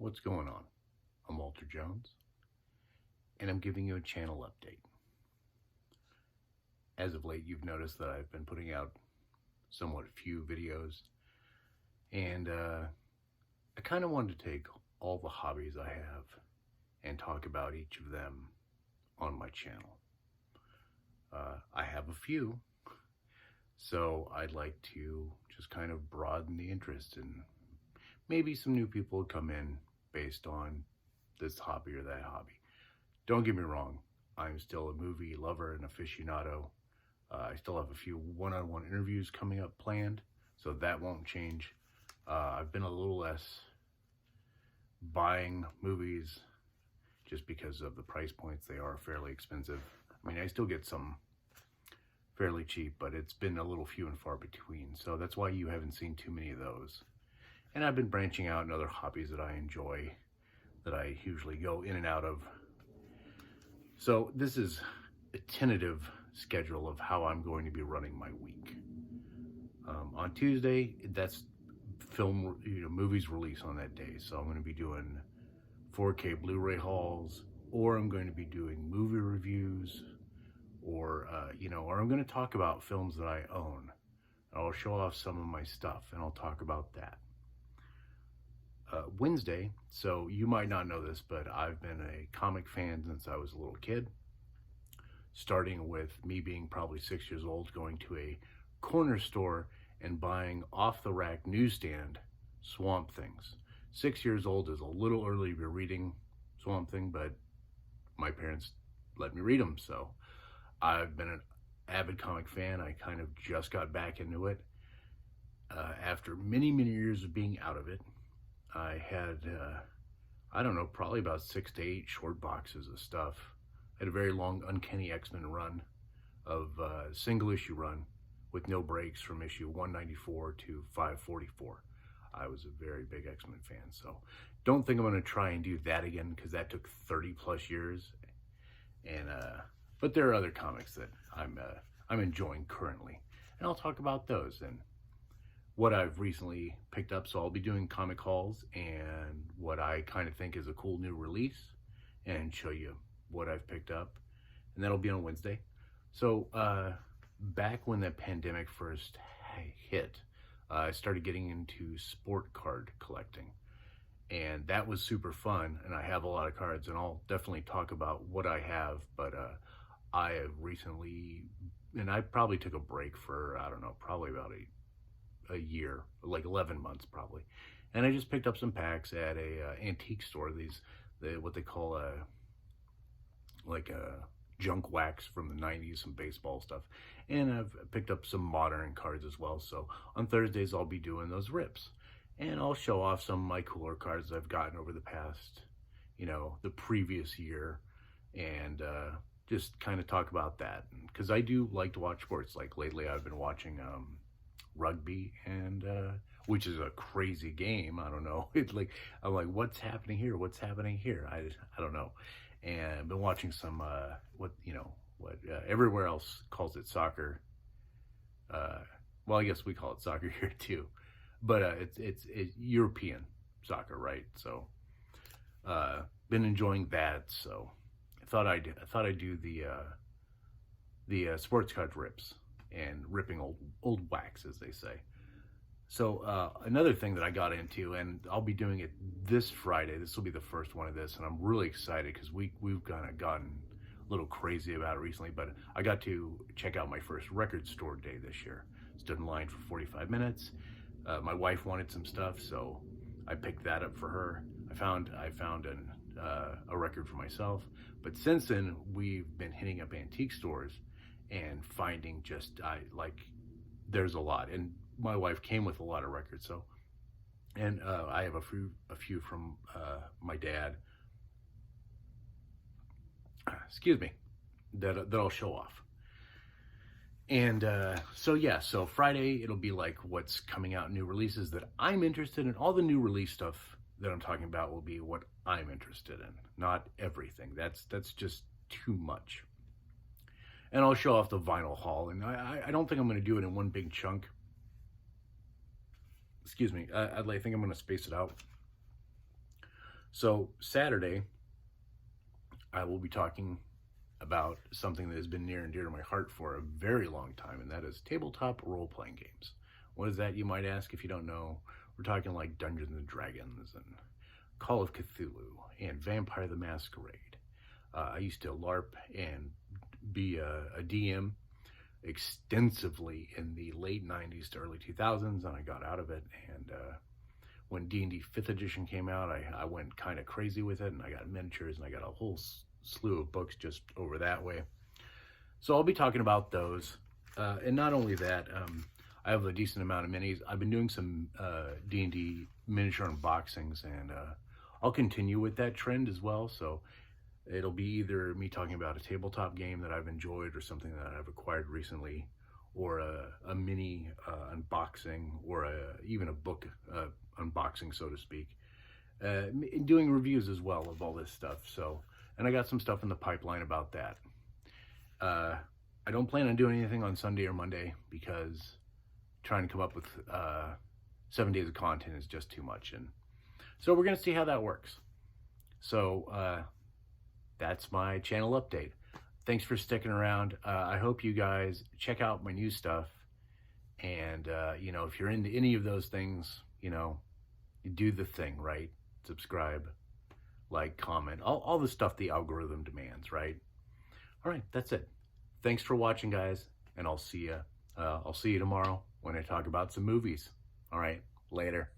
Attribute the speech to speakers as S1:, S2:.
S1: What's going on? I'm Walter Jones, and I'm giving you a channel update. As of late, you've noticed that I've been putting out somewhat few videos, and I kind of wanted to take all the hobbies I have and talk about each of them on my channel. I have a few, so I'd like to just kind of broaden the interest, and maybe some new people would come in based on this hobby or that hobby. Don't get me wrong, I'm still a movie lover and aficionado. I still have a few one-on-one interviews coming up planned, so that won't change. I've been a little less buying movies just because of the price points. They are fairly expensive. I mean, I still get some fairly cheap, but it's been a little few and far between, so that's why you haven't seen too many of those. And I've been branching out in other hobbies that I enjoy, that I usually go in and out of. So this is a tentative schedule of how I'm going to be running my week. On Tuesday, that's movies release on that day. So I'm going to be doing 4K Blu-ray hauls, or I'm going to be doing movie reviews, or I'm going to talk about films that I own. I'll show off some of my stuff, and I'll talk about that. Wednesday, so you might not know this, but I've been a comic fan since I was a little kid, starting with me being probably 6 years old, going to a corner store and buying off-the-rack newsstand Swamp Things. 6 years old is a little early to be reading Swamp Thing, but my parents let me read them, so I've been an avid comic fan. I kind of just got back into it after many years of being out of it. I had, I don't know, probably about 6 to 8 short boxes of stuff. I had a very long Uncanny X-Men run of single issue run with no breaks from issue 194 to 544. I was a very big X-Men fan, so don't think I'm going to try and do that again, because that took 30 plus years. And but there are other comics that I'm enjoying currently, and I'll talk about those and what I've recently picked up. So I'll be doing comic hauls and what I kind of think is a cool new release, and show you what I've picked up, and that'll be on Wednesday. So back when the pandemic first hit, I started getting into sport card collecting, and that was super fun, and I have a lot of cards, and I'll definitely talk about what I have. But I have recently, and I probably took a break for, I don't know, probably about a year, like 11 months probably, and I just picked up some packs at a antique store. What they call like a junk wax from the 90s, some baseball stuff, and I've picked up some modern cards as well. So on Thursdays I'll be doing those rips, and I'll show off some of my cooler cards I've gotten over the past, the previous year, and just kind of talk about that, because I do like to watch sports. Like lately I've been watching rugby, and which is a crazy game. I don't know. I'm like, what's happening here? What's happening here? I don't know. And I've been watching some what everywhere else calls it soccer. Well, I guess we call it soccer here too, but it's European soccer, right? So been enjoying that. So I thought I'd do the sports card rips, and ripping old wax, as they say. So another thing that I got into, and I'll be doing it this Friday. This will be the first one of this, and I'm really excited because we've kind of gotten a little crazy about it recently. But I got to check out my first record store day this year. Stood in line for 45 minutes. My wife wanted some stuff, so I picked that up for her. I found a record for myself. But since then, we've been hitting up antique stores and finding there's a lot, and my wife came with a lot of records. So, and I have a few from my dad, excuse me, that I'll show off. And so Friday it'll be like what's coming out, new releases that I'm interested in. All the new release stuff that I'm talking about will be what I'm interested in, not everything. That's just too much. And I'll show off the vinyl haul, and I don't think I'm going to do it in one big chunk. Excuse me. I think I'm going to space it out. So Saturday, I will be talking about something that has been near and dear to my heart for a very long time, and that is tabletop role-playing games. What is that, you might ask, if you don't know? We're talking like Dungeons and Dragons and Call of Cthulhu and Vampire the Masquerade. I used to LARP and be a DM extensively in the late 90s to early 2000s, and I got out of it. And when D&D 5th edition came out, I went kind of crazy with it, and I got miniatures, and I got a whole slew of books just over that way. So I'll be talking about those. And not only that, I have a decent amount of minis. I've been doing some D&D miniature unboxings, and I'll continue with that trend as well. So it'll be either me talking about a tabletop game that I've enjoyed or something that I've acquired recently, or a mini unboxing, or even a book unboxing, so to speak. Doing reviews as well of all this stuff. So, and I got some stuff in the pipeline about that. I don't plan on doing anything on Sunday or Monday because trying to come up with 7 days of content is just too much. And so we're going to see how that works. So that's my channel update. Thanks for sticking around. I hope you guys check out my new stuff. And, you know, if you're into any of those things, you know, you do the thing, right? Subscribe, like, comment, all the stuff the algorithm demands, right? All right, that's it. Thanks for watching, guys, and I'll see you tomorrow when I talk about some movies. All right, later.